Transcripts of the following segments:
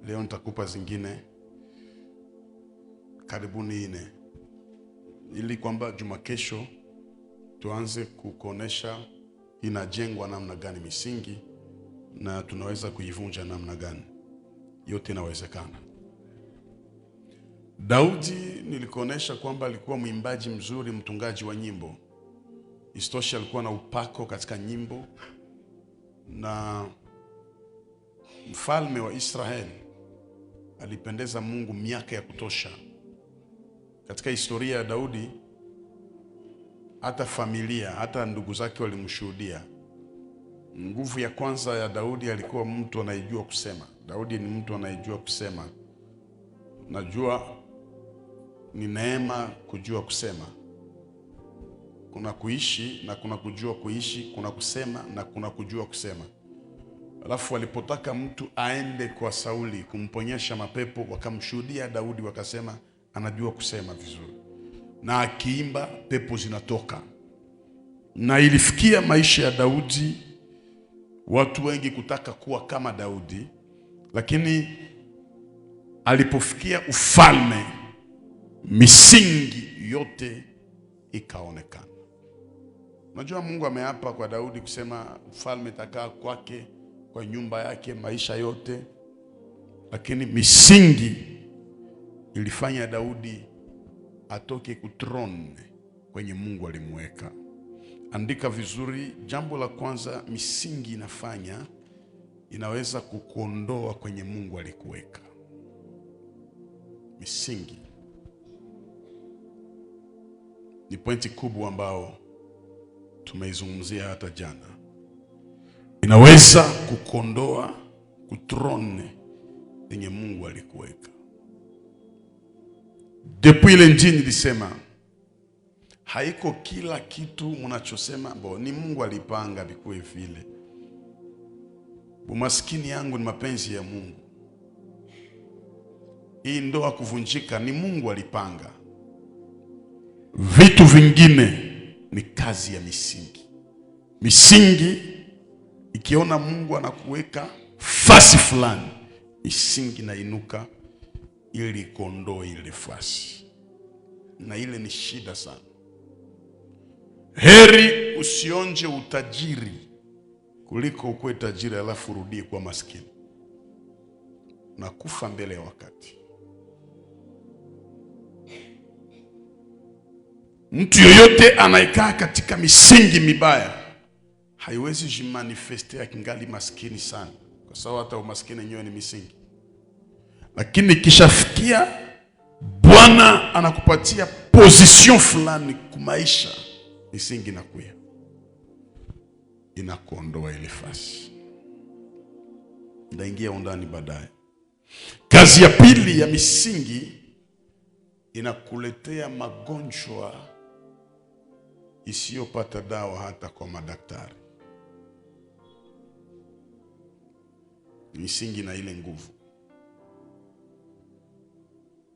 Leo nitakupa zingine karibuni 4, ili kwamba juma kesho tuanze kukuonesha inajengwa namna gani misingi na tunaweza kuivunja namna gani. Yote inawezekana. Daudi nilikuonesha kwamba alikuwa mwimbaji mzuri, mtungaji wa nyimbo. Istosha alikuwa na upako katika nyimbo, na mfalme wa Israeli alipendeza Mungu miaka ya kutosha. Katika historia ya Daudi, hata familia, hata ndugu zake walimshuhudia. Nguvu ya kwanza ya Daudi, alikuwa mtu anayejua kusema. Daudi ni mtu anayejua kusema. Najua ni neema kujua kusema. Kuna kuishi na kuna kujua kuishi, kuna kusema na kuna kujua kusema. Alafu walipotaka mtu aende kwa Sauli kumponyesha mapepo, wakamshuhudia Daudi, wakasema anajua kusema vizuri, na akiimba pepo zinatoka. Na ilifikia maisha ya Daudi watu wengi kutaka kuwa kama Daudi, lakini alipofikia ufalme, misingi yote ikaonekana. Unajua Mungu ameapa kwa Daudi kusema ufalme itakaa kwake, kwa nyumba yake maisha yote, lakini misingi ilifanya Daudi atoke kutrone kwenye Mungu alimweka. Andika vizuri, jambo la kwanza misingi inafanya, inaweza kukuondoa kwenye Mungu alikuweka. Misingi ni pointi kubwa ambao tumeizungumzia hata jana. Inaweza kukuondoa kutrone kwenye Mungu alikuweka. Depuis ile njini nilisema, haiko kila kitu mnachosema ni Mungu alipanga bikuwe vile. Umaskini yangu ni mapenzi ya Mungu. Hii ndoa kuvunjika ni Mungu alipanga. Vitu vingine ni kazi ya misingi. Misingi ikiona Mungu anakuweka fasi fulani, misingi inainuka ili kuondoa ile fasi. Na ile ni shida sana. Heri usionje utajiri kuliko ukue tajiri alafu urudie kwa maskini. Na kufa mbele ya wakati. Mtu yoyote anayekaa katika misingi mibaya haiwezi jimanifestea kingali maskini sana, kwa sababu hata umaskini yenyewe ni misingi. Lakini kishafikia Bwana anakupatia position fulani kumaisha, misingi inakuya, inakuondoa ile fasi. Ndaingia undani baadaye. Kazi ya pili ya misingi, inakuletea magonjwa isiyopata dawa hata kwa madaktari. Misingi na ile nguvu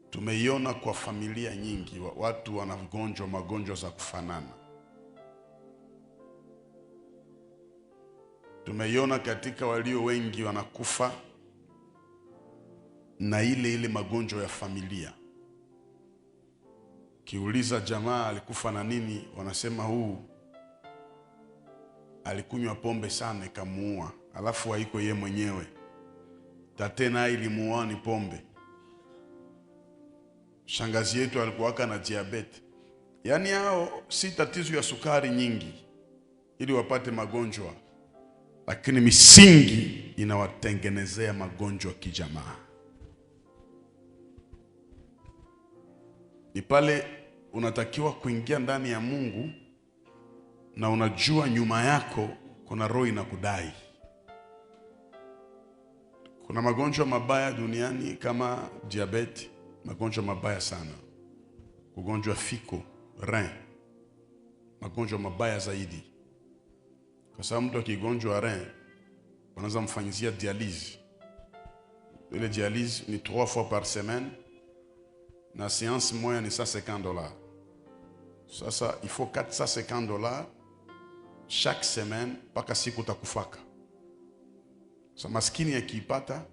tumeiona kwa familia nyingi. Watu wanagonjwa magonjwa za kufanana. Tumeiona katika walio wengi wanakufa na ile magonjwa ya familia. Kiuliza jamaa alikufa na nini, wanasema huu alikunywa pombe sana ikamuua, alafu haiko yeye mwenyewe. Tatena ilimuua ni pombe. Shangazi yetu alikuwa na diabetes. Yaani hao si tatizo ya sukari nyingi ili wapate magonjwa, lakini misingi inawatengenezea magonjwa kijamaa. Ni pale unatakiwa kuingia ndani ya Mungu na unajua nyuma yako kuna roho inakudai. Kuna magonjwa mabaya duniani kama diabetes, magonjwa mabaya sana. Ugonjwa fiko, rein, magonjwa mabaya zaidi. Kwa sababu mtu akigonjwa rein, wanaanza mfanyizia dialyse. Ile dialyse ni 3 fois par semaine. Na séance moya ni $150. Sasa il faut $450 chaque semaine paka siku utakufaka. Sasa maskini akiipata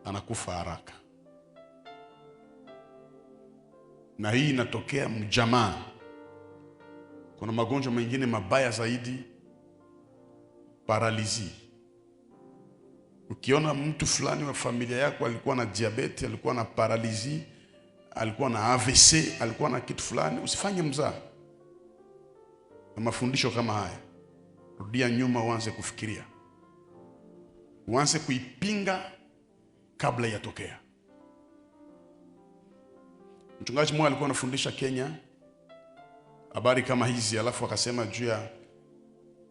anakufa haraka. Na hii inatokea mjamaa. Kuna magonjwa mengine mabaya zaidi, paralizi. Ukiona mtu fulani wa familia yako alikuwa na diabetes, alikuwa na paralizi, alikuwa na AVC, alikuwa na kitu fulani, usifanye mzaha na mafundisho kama haya. Rudia nyuma, uanze kufikiria, uanze kuipinga kabla yatokea. Mchungaji mmoja alikuwa anafundisha Kenya habari kama hizi, alafu akasema juu ya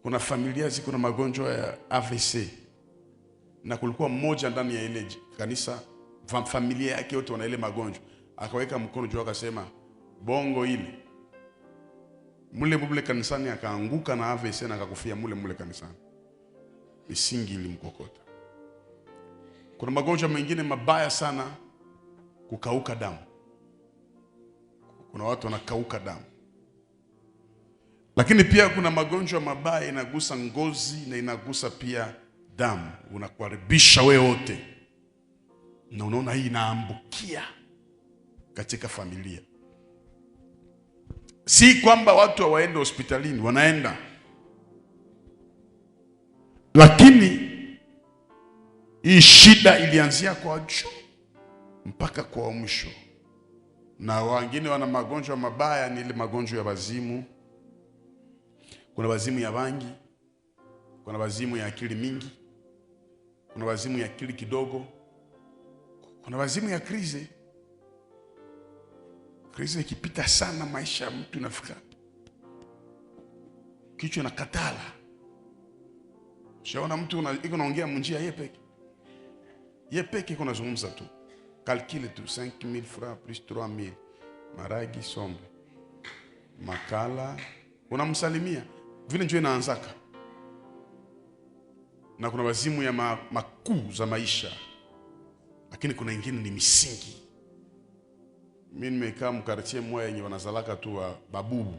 kuna familia ziko na magonjwa ya AVC, na kulikuwa mmoja ndani ya ile kanisa familia yake yote wana ile magonjwa. Akaweka mkono juu akasema bongo ile mule kanisani, akaanguka na AVC na akakufia mule kanisani. Misingi ilimkokota. Kuna magonjwa mengine mabaya sana, kukauka damu. Kuna watu wanakauka damu. Lakini pia kuna magonjwa mabaya inagusa ngozi na inagusa pia damu, unakuharibisha wewe wote. Na unaona hii inaambukia katika familia. Si kwamba watu hawaende hospitalini, wanaenda. Lakini hii shida ilianzia kwa juu mpaka kwa mwisho. Na wengine wana magonjwa mabaya, ni ile magonjwa ya wazimu. Kuna wazimu ya bangi, kuna wazimu ya akili mingi, kuna wazimu ya akili kidogo, kuna wazimu ya krizi. Krizi ikipita sana maisha ya mtu inafika kichwa na katala. Shaona mtu iko naongea munjia yeye peke kuna zungumza tu. Calcule tu 5000 francs plus 3000. Maragi sombe. Makala unamsalimia. Vile njoo inaanzaka. Na kuna wazimu ya makuu za maisha. Lakini kuna ingine ni misingi. Mimi nimekaa mkartie moja yenye wanazalaka tu wa babubu.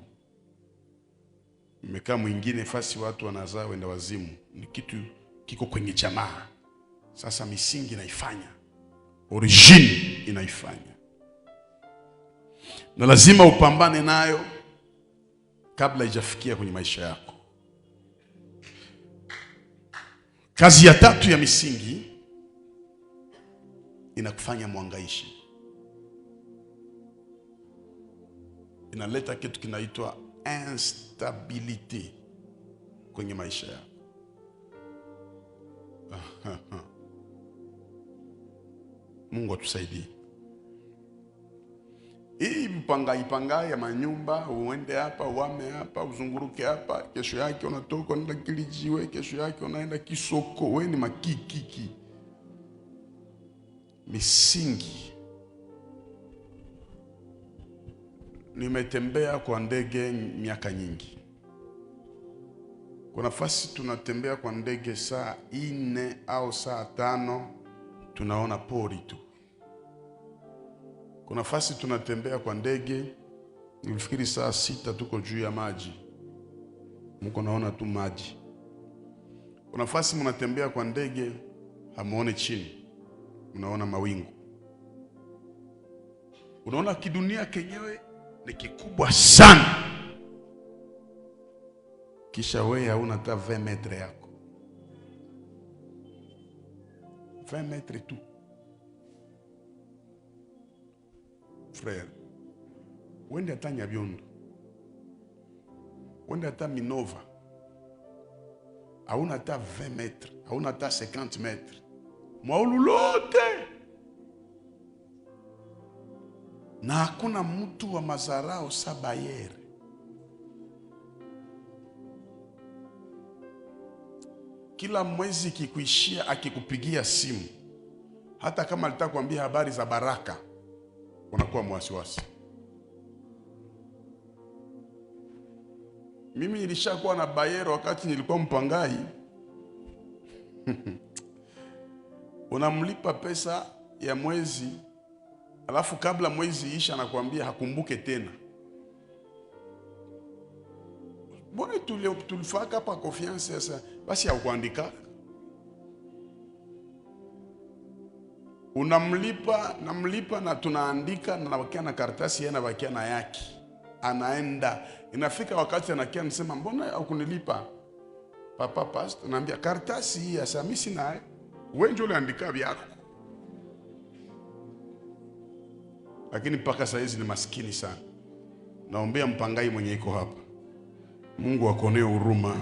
Nimekaa mwingine fasi watu wanazaa wenda wazimu. Ni kitu kiko kwenye jamaa. Sasa misingi inaifanya. Origin inaifanya. Na lazima upambane nayo kabla haijafikia kwenye maisha yako. Kazi ya tatu ya misingi inakufanya mwangaishi. Inaleta kitu kinaitwa instability kwenye maisha yako. Mungu atusaidie. Hii mpanga ya manyumba, uende hapa, uame hapa, uzunguruke hapa, kesho yake unatoka unaenda Kilijiwe, kesho yake unaenda Kisoko, wewe ni makikiki. Misingi. Nimetembea kwa ndege miaka nyingi. Kuna nafasi tunatembea kwa ndege saa 4 au saa 5 tunaona pori tu. Kuna nafasi tunatembea kwa ndege nilifikiri saa 6 tuko juu ya maji. Mko naona tu maji. Kuna nafasi mnatembea kwa ndege hamuone chini. Unaona mawingu. Unaona kidunia kenyewe ni kikubwa sana. Kisha wewe hauna hata 20 metre yako. 20 metre tu. Frère, wende hata Nyabiondo, wende hata Minova, hauna hata 20 metre, hauna hata 50 metre. Maululote. Na hakuna mtu wa mazarao sabayere. Kila mwezi kikuishia akikupigia simu, hata kama alitaka kuambia habari za baraka, unakuwa mwasiwasi. Mimi nilishakuwa na bayero wakati nilikuwa mpangai. Unamlipa pesa ya mwezi, alafu kabla mwezi isha anakuambia hakumbuke tena. Mbona tulifaka hapa confiance sasa? Basi haukuandika. namlipa na tunaandika na nabakia na karatasi yeye anabakia na yake. Anaenda. Inafika wakati anakia nisema mbona hukunilipa? Papa pastor naambia karatasi hii ya Samisi naye. Wewe ndio uliandika vyako. Lakini mpaka saa hizi ni maskini sana. Naombea mpangai mwenye iko hapa, Mungu akonee huruma,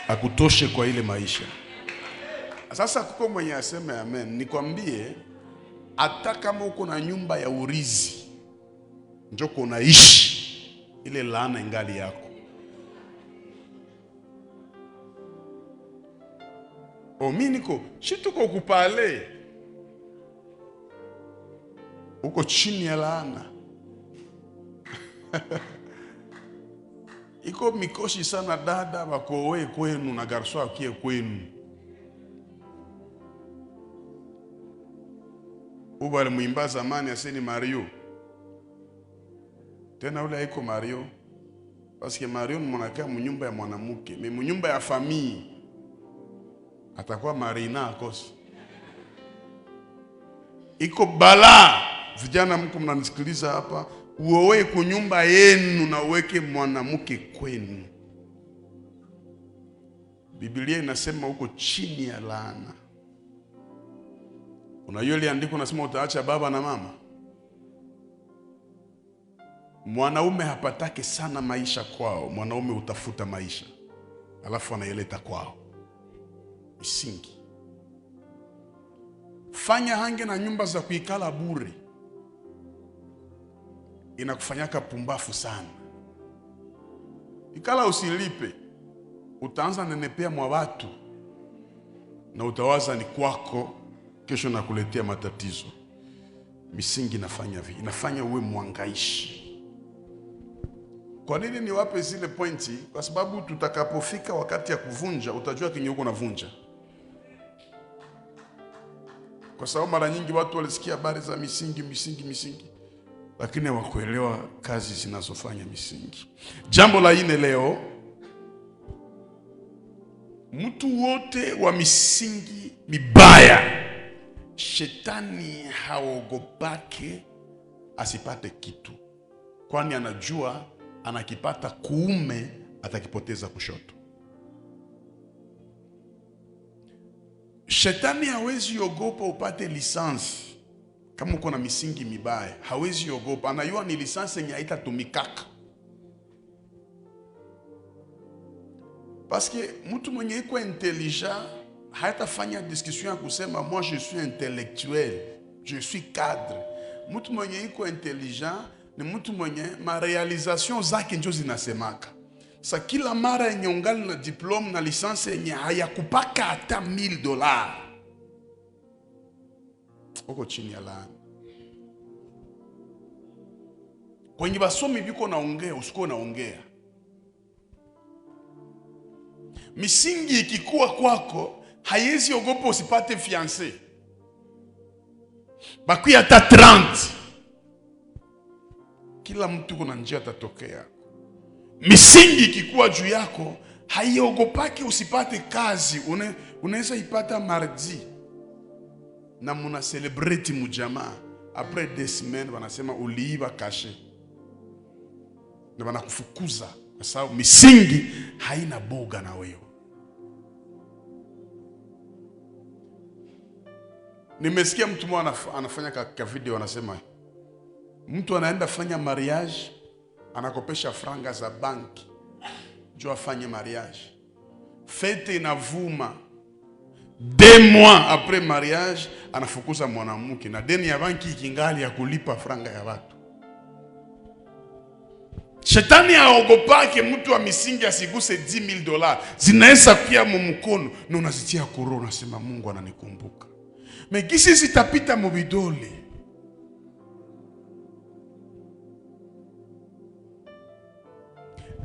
akutoshe kwa ile maisha. Sasa kuko mwenye aseme amen. Nikwambie, hata kama uko na nyumba ya urizi njoko unaishi, ile laana ingali yako. Mimi niko shituko kupale, uko chini ya laana. Iko mikoshi sana dada bakowe kwenu na garso akie kwenu. Ubale muimba zamani aseni Mario. Tena ule haiko Mario. Paske Mario ni mwanakaa mnyumba ya mwanamuke. Me mnyumba ya famii atakuwa Marina akosi. Iko bala. Vijana mko mnanisikiliza hapa, uowe kunyumba yenu na uweke mwanamuke kwenu. Biblia inasema uko chini ya laana. Unajua ile andiko nasema utaacha baba na mama. Mwanaume hapatake sana maisha kwao, mwanaume utafuta maisha alafu anaileta kwao. Misingi. Fanya hange na nyumba za kuikala bure, inakufanyaka pumbafu sana. Ikala usilipe, utaanza nenepea mwa watu na utawaza ni kwako, kesho nakuletea matatizo. Misingi inafanya hivi, inafanya uwe mwangaishi. Kwa nini niwape zile pointi? Kwa sababu tutakapofika wakati ya kuvunja, utajua kinyo uko navunja. Kwa sababu mara nyingi watu walisikia habari za misingi, lakini hawakuelewa kazi zinazofanya misingi. Jambo la 4 leo, mtu wote wa misingi mibaya, shetani haogopake asipate kitu, kwani anajua anakipata kuume atakipoteza kushoto. Shetani hawezi ogopa upate lisansi kama uko na misingi mibaya. Hawezi ogopa, anajua ni lisansi yenye haitatumikaka. Parce que mtu mwenye iko intelligent hatafanya discussion ya kusema moi je suis intellectuel, je suis cadre. Mtu mwenye iko intelligent ni mtu mwenye marealization zake ndio zinasemaka. Sa kila mara yenye ungali na diplome na lisansi yenye hayakupaka hata $1000, uko chini ya laana. Kwenye basomi biko naongea, usiko naongea. Misingi ikikuwa kwako, haiwezi ogopa usipate fiancé. Bakuya hata 30. Kila mtu kuna njia atatokea. Misingi ikikuwa juu yako, haiogopaki usipate kazi. Unaweza ipata mardi na muna celebrate mujamaa. Après 2 semaines wanasema uliiba kashe, na wanakufukuza kwa sababu misingi haina boga na wewe. Nimesikia mtu mmoja anafanya ka video, anasema mtu anaenda fanya mariage, anakopesha franga za banki juu afanye mariage. Fete inavuma, 2 mois après mariage anafukuza mwanamke na deni ya banki ikingali ya kulipa franga ya watu. Shetani haogopake mtu wa misingi asiguse $10,000. Zinaesa pia mumukono na unazitia koro, unasema Mungu ananikumbuka. Megisi zitapita mubidole.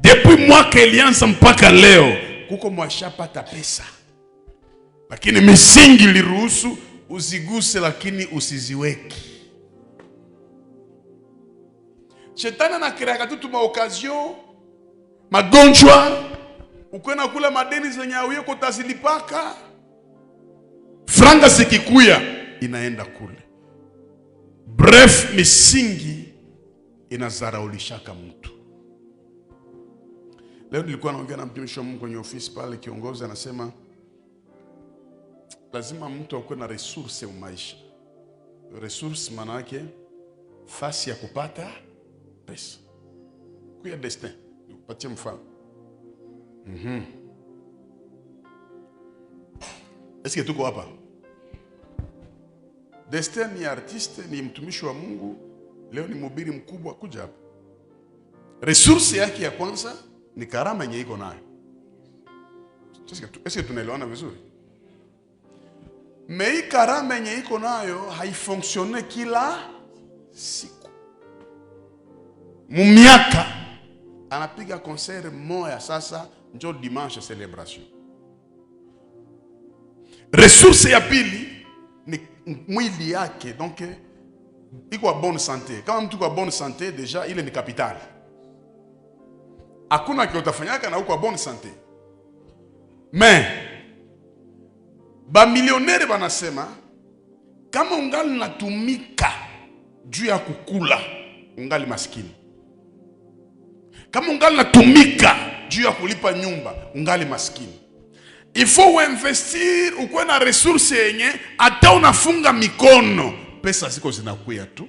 Depuis mwaka ilianza mpaka leo, kuko mwashapata pesa. Lakini misingi liruhusu uziguse, lakini usiziweki. Shetani anakiraka tu maokazio, magonjwa, ukwena kula madeni zenye hauye kutazilipaka. Franga zikikuya, inaenda kule. Bref, misingi inazaraulishaka mtu. Leo nilikuwa naongea na mtumishi wa Mungu kwenye ofisi pale, kiongozi anasema lazima mtu akuwe na resource ya maisha. Resource maana yake fasi ya kupata pesa. Kuya destin. Nikupatie mfano. Eske tuko hapa? Destin ni artiste, ni mtumishi wa Mungu, leo ni mhubiri mkubwa, kuja hapa. Resource yake ya kwanza ni karama yenye iko nayo. Eske tunaelewana vizuri? Mei karama yenye iko nayo haifonctionne kila siku. Mumiaka anapiga concert moya, sasa njo dimanche celebration. Resource ya pili ni mwili yake, donc iko bonne santé. Kama mtu kwa bonne santé, deja ile ni capital. Hakuna kile utafanyaka na uko bonne santé. Mais ba millionnaire banasema kama ungali natumika juu ya kukula, ungali maskini. Kama ungali natumika juu ya kulipa nyumba, ungali maskini. Il faut investir, ukuwe na resource yenye hata unafunga mikono pesa ziko zinakuya tu.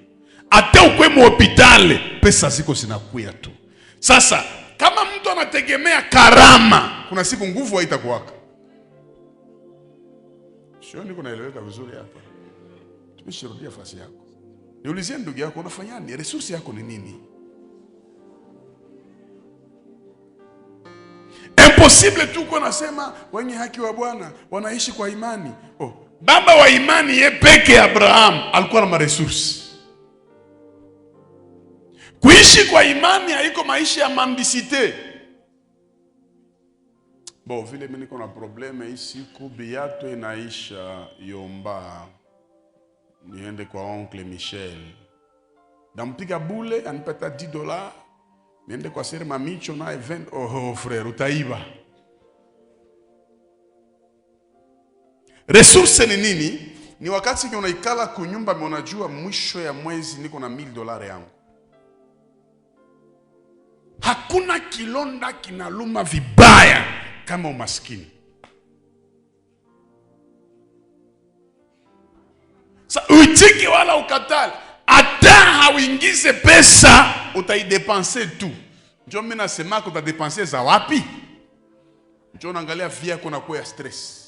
Hata ukwe mu hospitali pesa ziko zinakuya tu. Sasa kama mtu anategemea karama, kuna siku nguvu haitakuwaka. Sio niko naeleweka vizuri hapa? Tumeshirudia fasi yako. Niulizie ndugu yako, unafanya nini? Resource yako ni nini? Impossible tu kwa nasema wenye haki wa Bwana wanaishi kwa imani. Oh, baba wa imani ye peke Abraham alikuwa na maresource. Kuishi kwa imani haiko maisha ya mambisite. Bo, vile mimi niko na probleme hii siku, biato inaisha, yomba niende kwa oncle Michel. Dampiga bule anipata $10. Niende kwa sere mamicho na event. Oh frère, utaiba. Resource ni nini? Ni wakati unaikala kunyumba, unajua mwisho ya mwezi niko na $1000 yangu. Hakuna kilonda kinaluma vibaya kama umaskini. Sa uitike wala ukatali, ata hauingize pesa utaidepense tu. Njo mimi nasema ko utadepense za wapi? Njo naangalia via kuna kwa stress.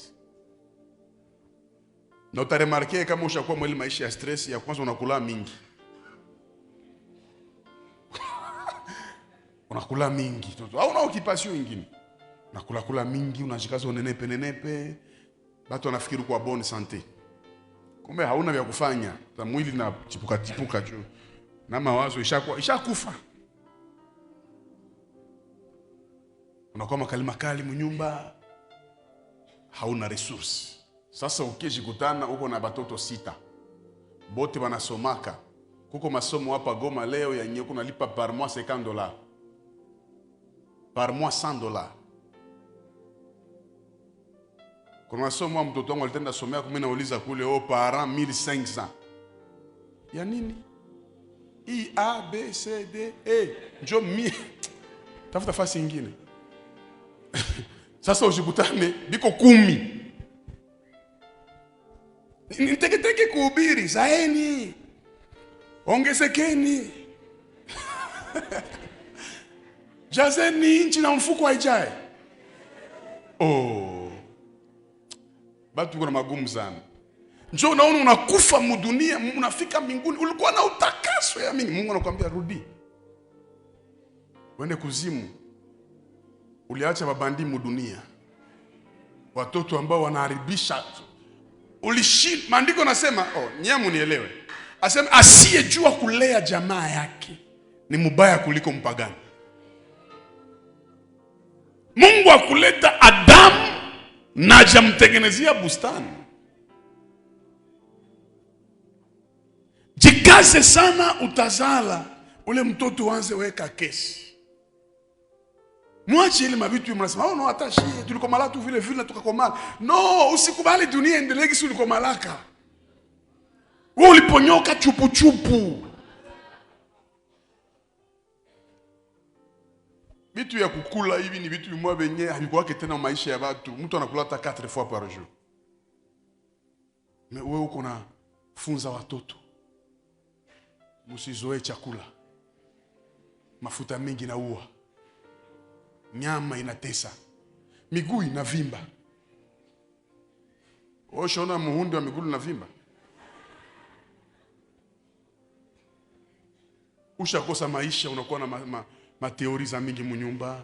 Na utaremarke kama ushakuwa mweli maisha ya stress, ya kwanza unakula mingi. Unakula mingi. Au una occupation nyingine. Unakula mingi, unajikaza nenepe. Watu wanafikiri kwa bonne santé. Kumbe hauna vya kufanya. Ta mwili na chipuka juu. Na mawazo ishakufa. Unakuwa makali mnyumba, hauna resource. Sasa ukijikutana uko na batoto 6. Bote wanasomaka. Kuko masomo hapa Goma leo ya nyeko nalipa par mois $50. Par mois $100. Kuna masomo wa mtoto wangu alitenda somea kumi na uliza kule par an 1500. Ya nini? I, A, B, C, D, E. Njo mi. Tafuta fasi ingine. Sasa ushikutane, biko 10. Niteke kuhubiri, zaeni. Ongesekeni. Jazeni inchi na mfuko haijae. Oh. Batu kuna magumu sana. Njoo unaona unakufa mudunia, unafika mbinguni, ulikuwa na utakaso ya mimi. Mungu anakuambia rudi. Wende kuzimu. Uliacha mabandi mudunia. Watoto ambao wanaharibisha. Maandiko nasema, nyamu nielewe. Asema asiyejua kulea jamaa yake ni mubaya kuliko mpagani. Mungu akuleta Adamu na hajamtengenezea bustani. Jikaze sana, utazala ule mtoto wanze weka kesi. Mwache ile mabitu mnasema, no atashie tulikomala tu vile tukakomala. No, usikubali dunia endelee kisi ulikomalaka. Wewe uliponyoka chupu chupu. Vitu ya kukula hivi ni vitu vimwa benye havikuwake tena maisha ya watu. Mtu anakula hata 4 fois par jour. Wewe uko na funza watoto. Msizoe chakula. Mafuta mengi na ua. Nyama inatesa. Miguu inavimba. Oshaona muhundi wa miguu inavimba. Ushakosa maisha, unakuwa na mateori za mingi munyumba.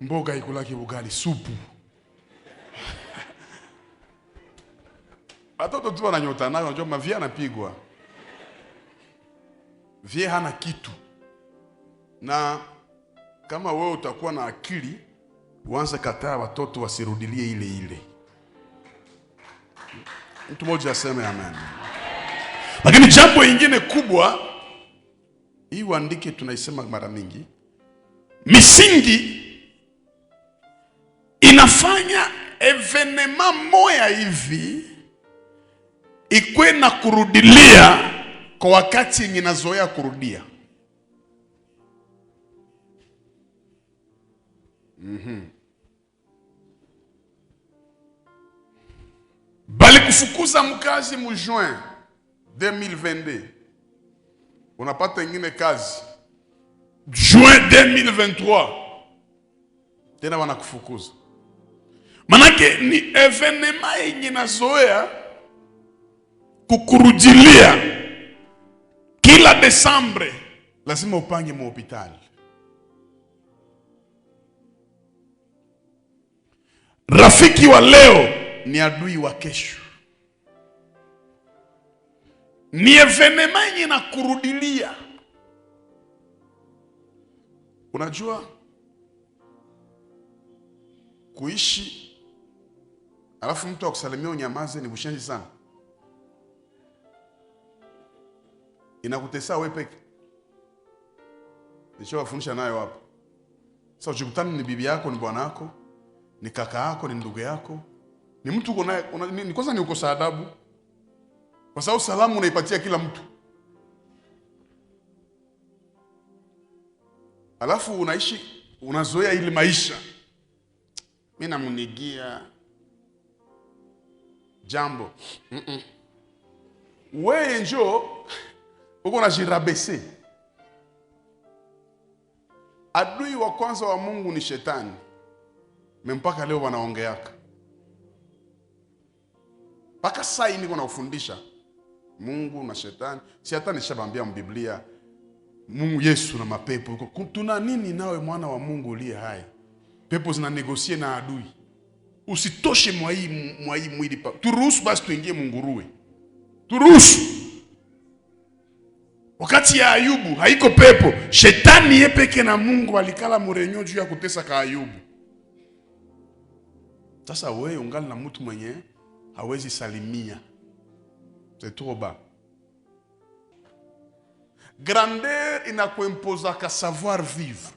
Mboga ikulaki ugali, supu. Watoto tu wananyota nayo, unajua mavia anapigwa. Vie hana kitu. Na kama wewe utakuwa na akili, uanze kataa watoto wasirudilie ile. Mtu mmoja aseme amen. Lakini jambo lingine kubwa, hii uandike, tunaisema mara mingi. Misingi inafanya evenema moya hivi ikwe na kurudilia kwa wakati yenye nazoea kurudia. Bali kufukuza mkazi mu juin 2022. Unapata ingine kazi juin 2023. Tena wanakufukuza. Manake ni evenema yenye nazoea kukurudilia. Kila Desembre lazima upange mu hospitali. Rafiki wa leo ni adui wa kesho. Ni evenema yenye na kurudilia. Unajua kuishi alafu mtu akusalimia unyamaze ni bushenji sana. Inakutesa wewe peke. Nishawafundisha nayo hapo. Sasa ujikutane ni bibi yako, ni bwana yako, ni kaka yako, ni ndugu yako, ni mtu uko naye, ni kwanza ni ukosa adabu. Kwa sababu salamu unaipatia kila mtu. Alafu unaishi, unazoea ile maisha. Mimi namunigia jambo. Wewe njoo uko na jirabese. Adui wa kwanza wa Mungu ni shetani. Mpaka leo wanaongeaka. Paka saa hii niko naufundisha Mungu na shetani. Si hata nishabambia mbiblia Mungu, Yesu na mapepo. Tuna nini nawe mwana wa Mungu uliye hai? Pepo zina negosie na adui. Usitoshe mwa hii mwili pa. Turuhusu basi tuingie munguruwe. Turuhusu. Wakati ya Ayubu haiko pepo, shetani yepeke na Mungu alikala murenyo juu ya kutesa ka Ayubu. Sasa wewe ungali na mtu mwenye hawezi salimia. C'est trop bas. Grandeur inakuimpoza ka savoir vivre.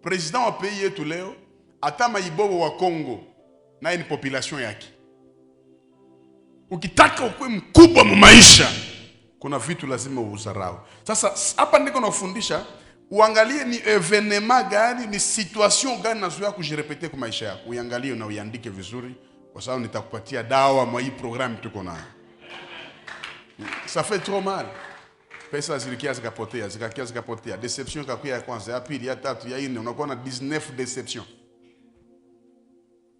President wa pays yetu leo ata maibobo wa Kongo na ni population yake. Ukitaka ukue mkubwa mu maisha, kuna vitu lazima uzarau. Sasa hapa ndiko nafundisha, uangalie ni evenema gani, ni situation gani nazoea kujirepete kwa maisha yako. Uangalie na uandike vizuri, kwa sababu nitakupatia dawa mwa hii programu tuko nayo. Ça fait trop mal. Pesa zilikia zikapotea, deception kakuya ya kwanza, ya pili, ya tatu, ya nne, unakuwa na 19 deception.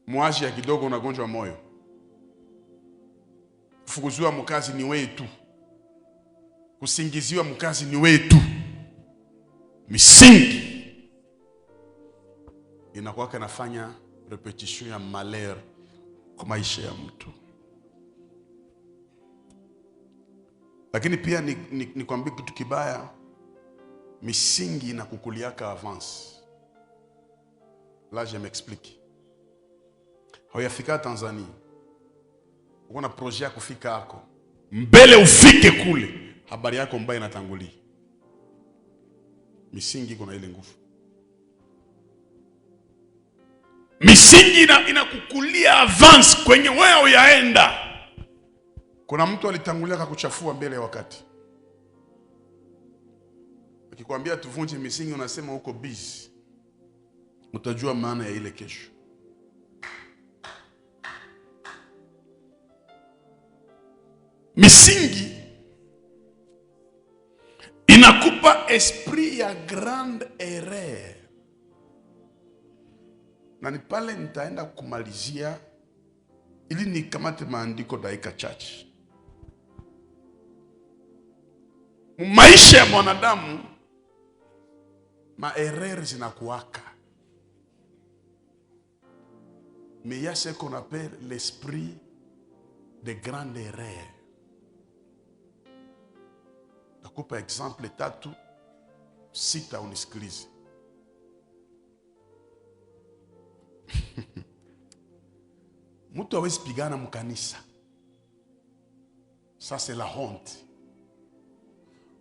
Mwaji ya kidogo unagonjwa moyo. Kufukuziwa mkazi ni wewe tu. Kusingiziwa mkazi ni wewe tu. Misingi inakuwa kanafanya repetition ya malheur kwa maisha ya mtu. Lakini pia ni kwambia kitu kibaya, misingi inakukuliaka avance. Là je m'explique. Hoyafika Tanzania. Uko na projet ya kufika hako. Mbele ufike kule, habari yako mbaya inatangulia. Misingi kuna ile nguvu. Misingi inakukulia avance kwenye wewe uyaenda. Kuna mtu alitangulia kukuchafua mbele ya wakati. Akikwambia tuvunje misingi unasema uko busy. Utajua maana ya ile kesho. Misingi inakupa esprit ya grande erreur. Na ni pale nitaenda kumalizia ili nikamate maandiko dakika chache. Maisha ya mwanadamu maerreur zinakuwaka. Mais il y a ce qu'on appelle l'esprit de grande erreur. Nakupa exemple 3 6 unisikilize. Mtu hawezi pigana mkanisa. Ça c'est la honte.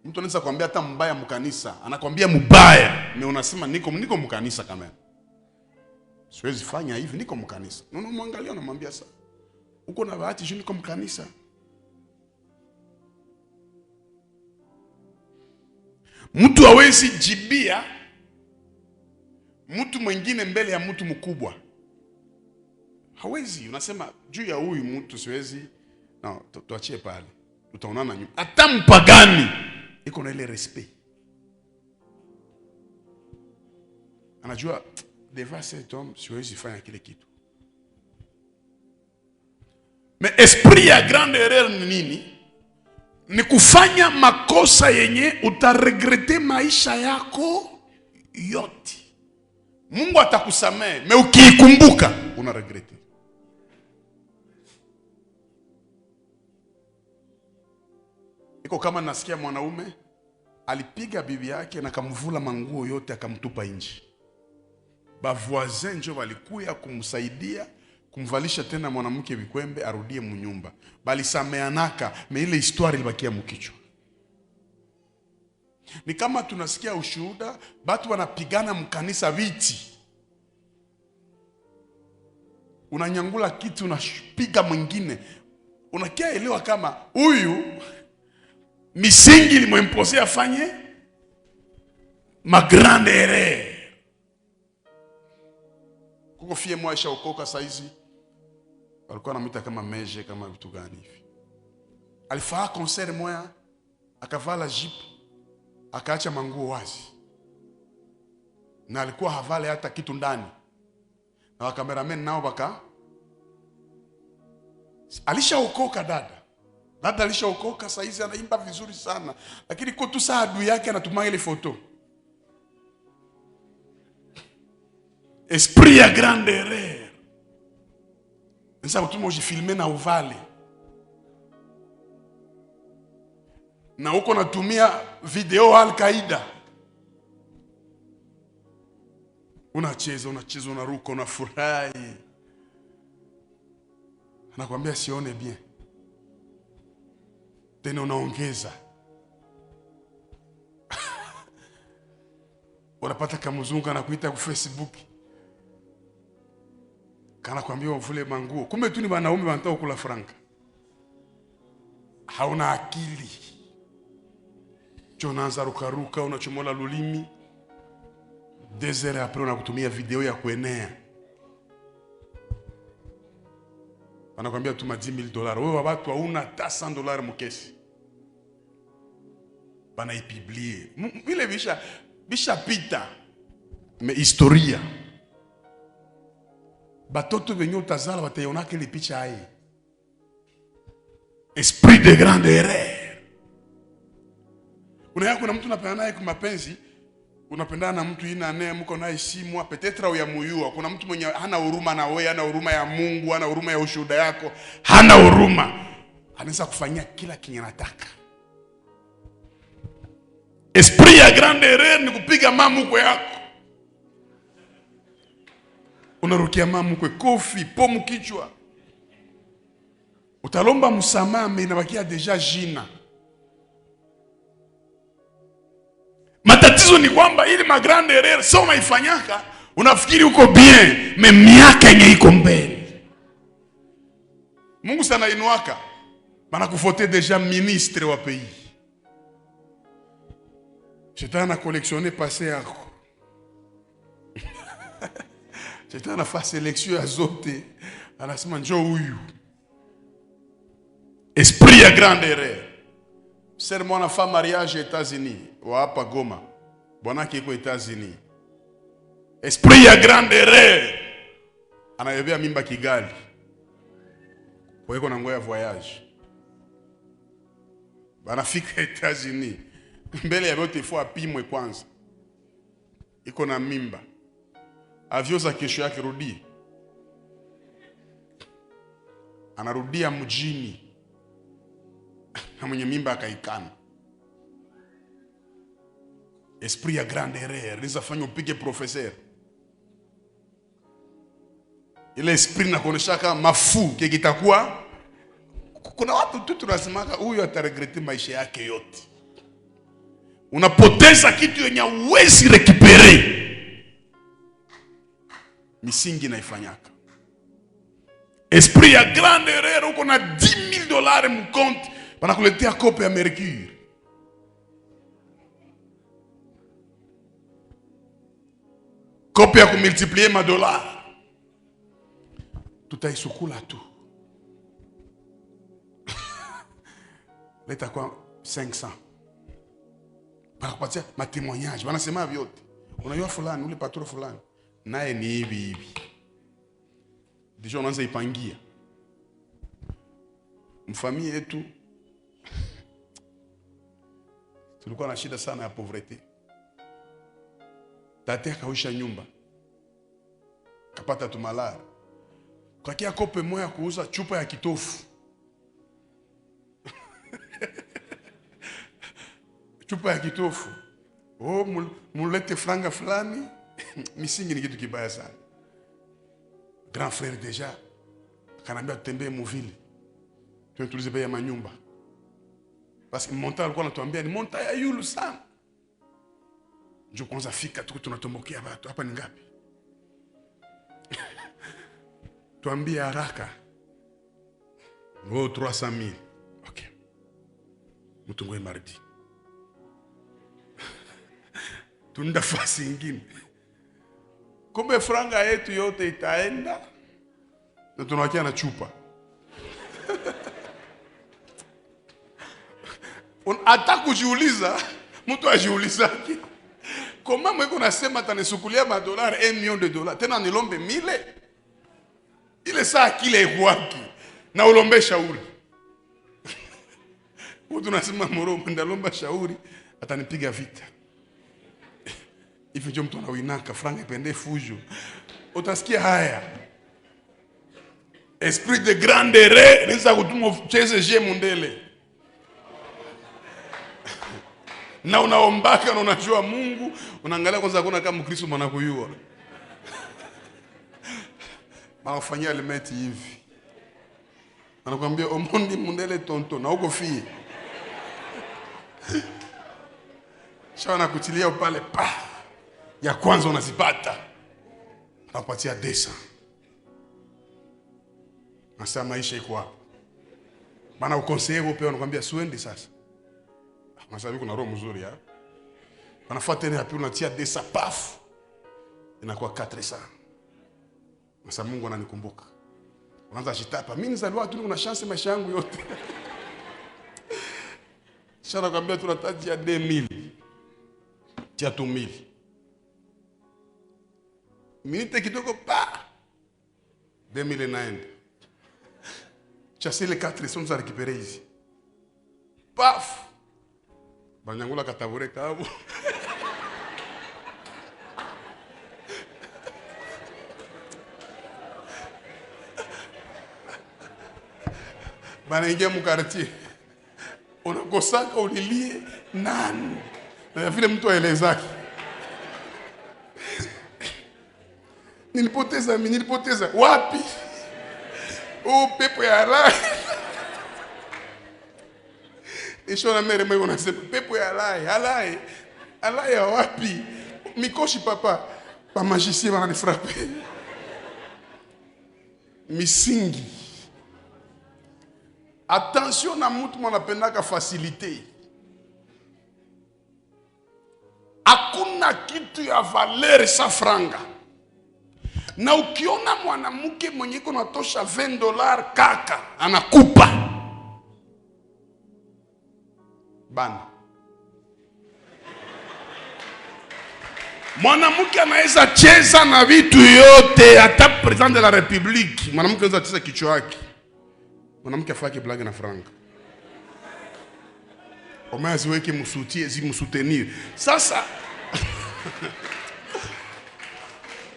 Mtu anaweza kuambia hata mbaya mkanisa, anakuambia mbaya, na unasema niko mkanisa kama. Siwezi fanya hivi, niko mkanisa. Unamwangalia unamwambia sasa, uko na bahati je niko mkanisa. Mtu hawezi jibia mtu mwingine mbele ya mtu mkubwa. Hawezi, unasema juu ya huyu mtu siwezi. No, tuachie pale. Tutaonana nyuma. Hata mpagani iko na ile respect. Anajua devant cet homme siwezi fanya kile kitu. Mais esprit ya grande erreur ni nini? Ni kufanya makosa yenye utaregrete maisha yako yote. Mungu atakusamehe, mais ukikumbuka unaregrete. Iko kama nasikia mwanaume alipiga bibi yake na kamvula manguo yote akamtupa nje. Ba voisin ndio walikuya kumsaidia kumvalisha tena mwanamke vikwembe arudie mnyumba. Bali sameanaka, me ile histoire ilibakia mkichwa. Ni kama tunasikia ushuhuda watu wanapigana mkanisa viti. Unanyangula kitu unapiga mwingine. Unakia elewa kama huyu misingi limwempose afanye ma grande erreur. Kuko fie mwaisha ukoka saizi. Walikuwa wanamuita kama meje kama vitu gani hivi. Alifaa concert moya, akavala jeep, akaacha manguo wazi. Na alikuwa havale hata kitu ndani. Na wakameramen nao baka alishaokoka dada. Dada alishaokoka saizi anaimba vizuri sana. Lakini kwa tu saa adui yake anatumia ile foto. Esprit ya grande erreur. Nisa mtu mojifilme na uvale. Na huko natumia video Al-Qaeda. Unacheza, unaruka, unafurahi. Anakuambia sione bien. Tena unaongeza. Unapata kamuzungu anakuita kwa Facebook. Kana kuambia uvule manguo. Kumbe tu ni wanaume wanataka kula franka. Hauna akili. Unaanza rukaruka, unachomola lulimi. 2 heures après unakutumia video ya kuenea. Anakuambia tuma $10,000. Wewe watu hauna hata $100 mkesi. Bana ipiblie. Vile bisha pita. Me historia. Batoto venye utazala wataiona kile picha hai. Esprit de grande erreur. Kuna mtu unapenda naye kwa mapenzi, unapendana na mtu ina naye mko naye simu, peut-être au ya muyua. Kuna mtu mwenye hana huruma na wewe, hana huruma ya Mungu, hana huruma ya ushuhuda yako, hana huruma. Anaweza kufanyia kila kinye anataka. Esprit ya grande erreur ni kupiga mamuko yako. Unarukia mamuko kofi, pomu kichwa. Utalomba msamaha mais inabakia deja jina. Matatizo ni kwamba ili ma grande erreur sio unaifanyaka, unafikiri uko bien, miaka yenye iko mbele. Mungu sana inuaka. banakuvote déjà ministre wa pays. Shetani collectionné passé yako. Shetani afanya selection ya zote, anasema njoo huyu. Esprit ya grande erreur. Serment na femme mariage États-Unis, wa hapa Goma. Bwana kiko États-Unis. Esprit ya grande erreur. Anayebea mimba Kigali. Kwa hiyo na ngoya voyage. Banafika États-Unis. Mbele ya yote ifo apimwe kwanza. Iko na mimba. Avyo za kesho yake rudi. Anarudia mjini. Na mwenye mimba akaikana. Esprit ya grande erreur. Nisa fanya upige professeur. Ile esprit na koneshaka mafu kikitakuwa. Kuna watu tu tunasemaka huyu ataregrete maisha yake yote. Unapoteza kitu yenye huwezi rekipere. Misingi naifanyaka. Esprit ya grande erreur, uko na $10,000 mkonti, banakuletea kope ya Mercure. Kope ya kumultiplier $. Tutaisukula tu. Leta kwa 500. Banakupatia matemoignage, banasema vyote. Unajua fulani, ule patron fulani, naye ni hivi. Deja unaanza ipangia. Mfamii yetu tulikuwa na shida sana ya pauvreté. Tate akawisha nyumba. Kapata tumalari. Kwa kia kope moya kuuza chupa ya kitofu. Chupa ya kitofu. Oh, mulete franga fulani. Misingi ni kitu kibaya sana. Grand frère déjà. Kanambia tutembee muvili. Tuentulize bei ya manyumba. Parce que monta alikuwa anatuambia ni monta ya yulu sana. Njoo kwanza fika tuko tunatombokea watu. Hapa ni ngapi? Tuambie haraka. Oh, 300,000. Okay. Mtungoe mardi. Tunda fasi ingine. Kumbe franga yetu yote itaenda. Na tunawakia na chupa. Hata kujiuliza, mtu ajiulizaki. Koma mweko nasema atanisukulia $1, $1 million. Tena nilombe 1,000. Ile saa kile kwaki. Na ulombe shauri. Mtu nasema moro ndalomba shauri, atanipiga vita. Hivi ndio mtu anawinaka franga ipende fujo. Utasikia haya. Esprit de grande erreur, nisa kutuma ucheze je mundele. Na unaombaka na unajua Mungu, unaangalia kwanza kuna kama Mkristo mwanakuyua. Maafanyia elementi hivi. Anakuambia omondi mundele tonto na uko fie. Shawana kutilia pale pa. Ya kwanza unazipata. Anakupatia desa. Nasa maisha iko hapo. Bana ukonseye upe anakuambia suendi sasa. Masabi kuna roho mzuri ya. Wanafuata ni hapi unatia desa paf. Inakuwa 400. Masa Mungu ananikumbuka. Unaanza jitapa. Mimi nizaliwa tu kuna chance maisha yangu yote. Shana kwambia tunatajia 2,000. Tia 2,000. Minute kidogo pa. 2,000 naenda. Chasser les 400 za récupérer ici. Paf. Banyangula katabure kabo. Banaingia mu quartier. Unakosaka ulilie nani? Na vile mtu aelezaki. Nilipoteza wapi? Oh, pepo ya rai. Ishona mere mwe unasema pepo ya rai. Alai ya wapi? Mikoshi papa. Pa magicien wana nifrape. Misingi. Attention na mtu mwanapendaka facilite. Hakuna kitu ya valeur sa franga. Na ukiona mwanamke mwenye iko natosha $20 kaka, anakupa. Bana. Mwanamke anaweza cheza na vitu yote, hata president de la République. Mwanamke anaweza cheza kichwa yake. Mwanamke afake blague na franga. Omaya ziweke musutie, zimusutenir. Sasa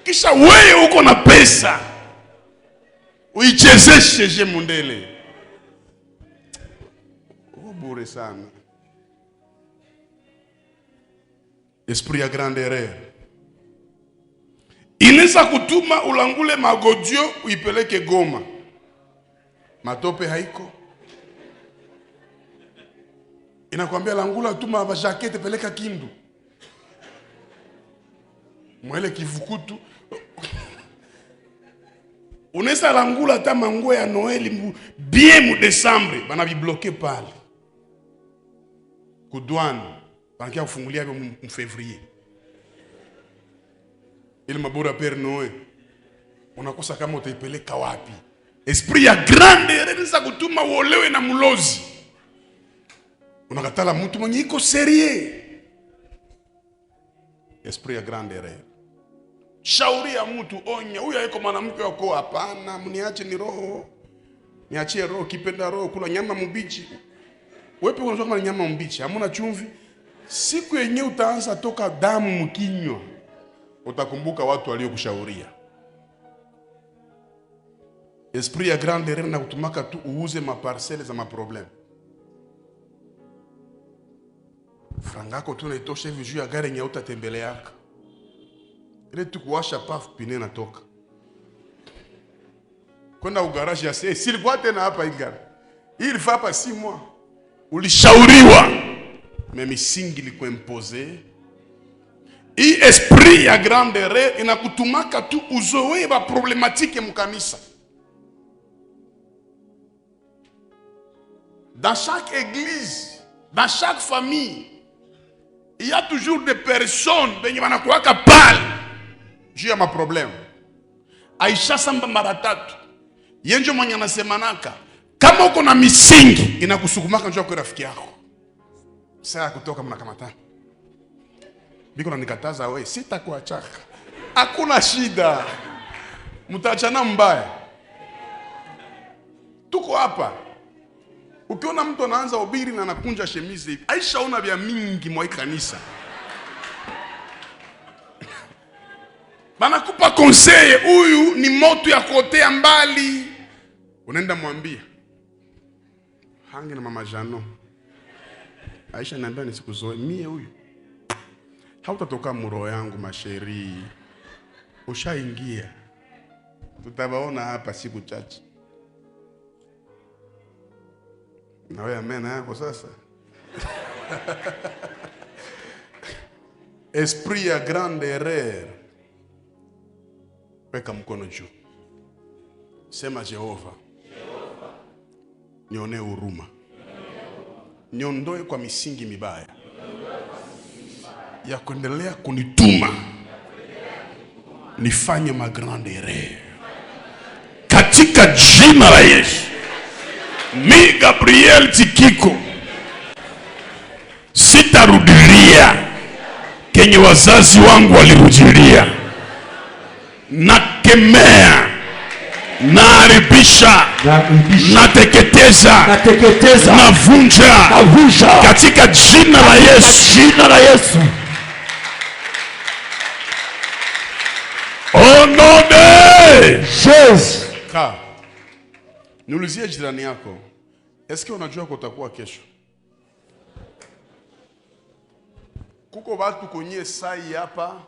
kisha wewe uko na pesa, uichezeshe je mundele. Bure sana. Esprit ya grande erreur. Inaweza kutuma ulangule magodio uipeleke Goma. Matope haiko. Inakwambia langula tuma ba jacket peleka Kindu. Mwele Kivukutu. Unaweza langula hata manguo ya Noel bien mu Desembre, bana bi bloquer pale. Kudouane, bankia kufungulia mu Février. Ile mabora Père Noël. Unakosa kama utaipeleka wapi? Esprit ya grande erreur za kutuma uolewe na mulozi. Unakatala mtu mwenye iko sérieux. Esprit ya grande erreur. Shauri ya mtu onya, huyu haiko mwanamke wako, hapana, mniache ni roho. Niachie roho, kipenda roho, kula nyama mbichi. Wewe unajua kama nyama mbichi, hamuna chumvi. Siku yenyewe utaanza toka damu mkinywa. Utakumbuka watu waliokushauria. Esprit ya grande erreur na kutumaka tu uuze maparcele za maproblème. Frangako tu naitosha hivi juu ya gari yenye utatembeleaka. Ile tu kuwasha paf pine natoka. Kwenda ugarage ya silikuwa tena hapa hii gari. Hii ilifaa hapa 6 mois. Ulishauriwa. Mais misingi ilikuwa impose. Hii esprit ya grande erreur inakutumaka tu uzoe ba problématique mkanisa. Dans chaque église, dans chaque famille, il y a toujours des personnes qui sont capables de ma problème. Aisha samba maratatu. Yenjo mwenye nasemanaka. Kama uko na misingi, inakusukumaka njoo kwa rafiki yako. Sasa kutoka mnakamata. Biko na nikataza wewe, sitakuachaka. Hakuna shida. Mtaachana mbaya. Tuko hapa. Ukiona mtu anaanza ubiri na anakunja shemizi hivi, aishaona vya mingi mwa kanisa. Banakupa conseil, huyu ni moto ya kotea mbali. Unaenda mwambia. Hange na mama Jano. Aisha niambia nisikuzoe mie huyu. Hautatoka muro yangu masheri. Ushaingia. Tutabaona hapa siku chache. Na wewe amena yako sasa. Esprit ya grande erreur. Weka mkono juu. Sema Jehova. Nione huruma. Niondoe kwa misingi mibaya. Ya kuendelea kunituma. Nifanye ma grande erreur. Katika jina la Yesu. Mi Gabriel Tikiko sitarudilia kenye wazazi wangu walirudilia. Nakemea, naharibisha, nateketeza, navunja katika jina la Yesu. Oh nom de Jésus. Niulizie jirani yako, eske unajua kutakuwa kesho? Kuko watu kwenye sai hapa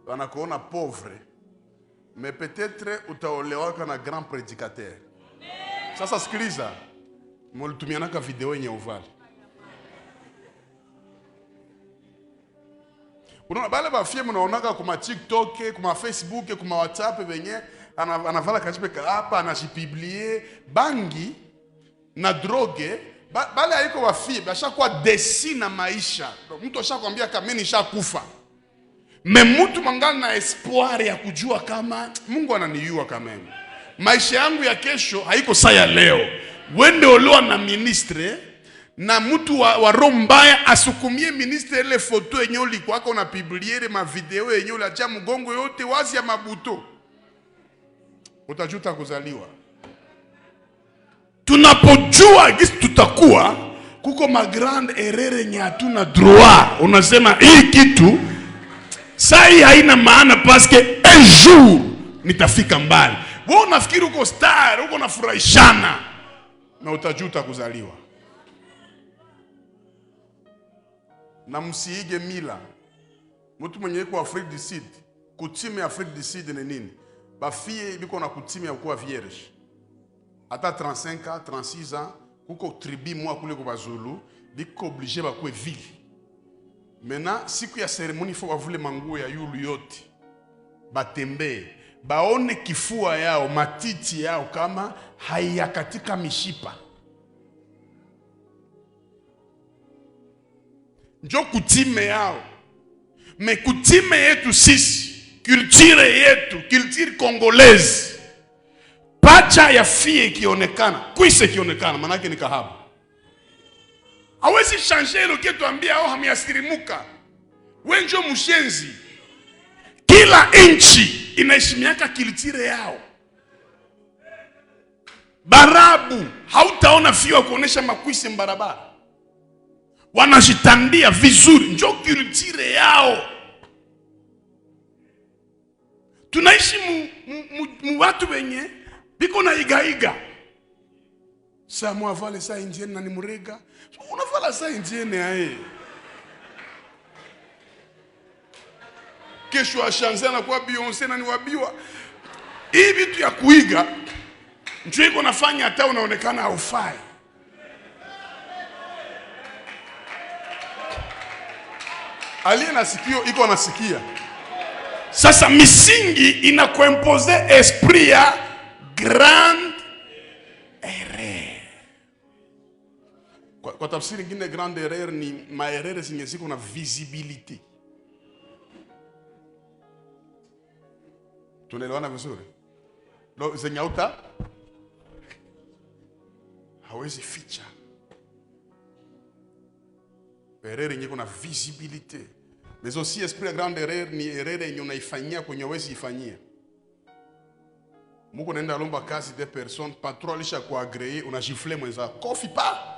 wanakuona pauvre, mais peut-être utaolewaka na grand prédicateur. Sasa sikiliza, mulitumianaka video yenye uvali. Unaona bale bafie mnaonaka kuma TikTok, kuma Facebook, kuma WhatsApp benye anavala kajipe hapa anajipiblie bangi na droge, bale haiko wafie, bashakuwa desi na maisha. Mtu ashakwambia kama mimi nishakufa. Mtu mangana na espoir ya kujua kama Mungu ananiua kama mimi. Maisha yangu ya kesho haiko saya leo. Wende oloa na ministre na mtu wa roho mbaya asukumie ministre ile foto yenye ulikuwa na publier ma video yenye ulacha mgongo yote wazi ya mabuto. Utajuta kuzaliwa. Tunapojua gisi tutakuwa kuko ma grande erreur yenye hatuna droit. Unasema hii kitu sai haina maana paske un jour nitafika mbali. Wewe unafikiri uko star, uko nafurahishana na utajuta kuzaliwa. Na msiige mila. Mtu mwenye yuko Afrique du Sud, kutime Afrique du Sud ni nini? Bafie biko na kutime ya kuwa vierge. Ata 35 ans, 36 ans, kuko tribu mwa kule kwa Zulu, biko obligé bakwe vile. Maintenant, siku ya seremoni faut bavule manguo ya yulu yote. Batembe, baone kifua yao, matiti yao kama haiyakatika mishipa. Njo kutime yao. Me kutime yetu sisi, culture yetu, culture congolaise. Pacha ya fie kionekana, kuise kionekana, manake ni kahaba. Hawezi changer ile kitu ambia au hamiasirimuka. Wenjo mushenzi. Kila inchi inaheshimiaka culture yao. Barabu hautaona fio kuonesha makwisi mbarabara. Wanajitandia vizuri, njo culture yao. Tunaishi mu watu wenye biko na igaiga. Sa mwa vale sa indienne na ni murega. Unavala sa indienne ae. Kesho ashanze na kwa Beyoncé na ni wabiwa. Hii vitu ya kuiga ndio iko nafanya hata unaonekana haufai. Aliye na sikio iko nasikia. Sasa misingi inakuimpose esprit ya grande erreur. Kwa tafsiri nyingine grande erreur ni maerere zenye ziko na visibility. Tunaelewana vizuri? Zenye uta hawezi ficha. Erreur yenye kuna visibility. Mais aussi esprit ya grande erreur ni erreur yenye unaifanyia kwenye hawezi ifanyia. Muko nenda lomba kazi de personnes, patron alisha kuagree, unajifle mwenza, kofi pa.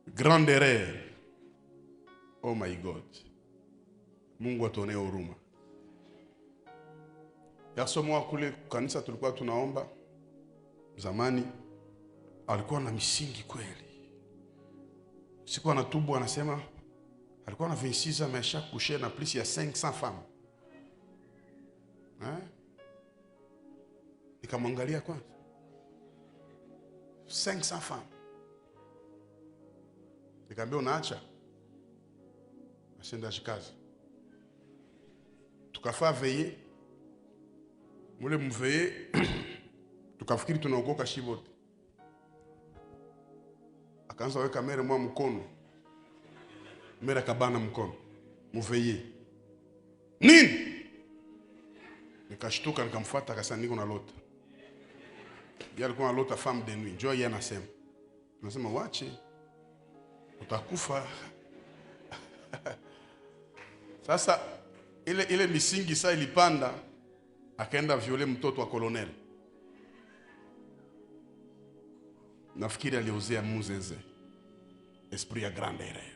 Grande erreur. Oh my God. Mungu atuonee huruma. Yasomo kule kanisa tulikuwa tunaomba zamani, alikuwa na misingi kweli. Siku anatubu anasema alikuwa na 26 ans amesha coucher na plus ya 500 femmes. Nikamwangalia kwanza. 500 femmes. Nikamwambia unaacha? Asenda shikazi. Tukafaa veiller. Mule mveiller tukafikiri tunaokoka shibote. Akaanza weka mere mwa mkono. Mere kabana mkono. Mveiller. Nini? Nikashtuka nikamfuata akasema niko na lota. Yeye alikuwa na lota femme de nuit. Njoo yeye anasema. Tunasema wache. Utakufa. Sasa ile misingi saa ilipanda, akaenda violer mtoto wa colonel. Nafikiri aliozea muzeze. Esprit ya grande erreur.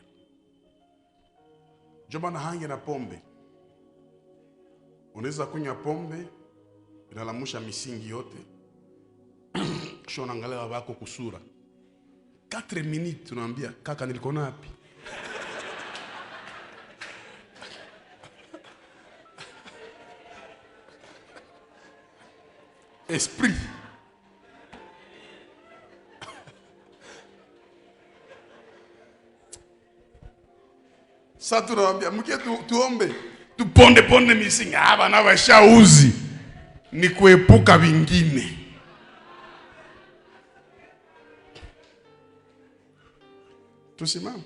Jomba na hange na pombe. Unaweza kunywa pombe inalamusha misingi yote. Kisha unaangalia babako kusura. 4 minutes tunaambia kaka nilikona wapi? Esprit. Sasa tunaambia mke tuombe, tuponde misingi. Bana washauzi. ni kuepuka vingine. Tusimame.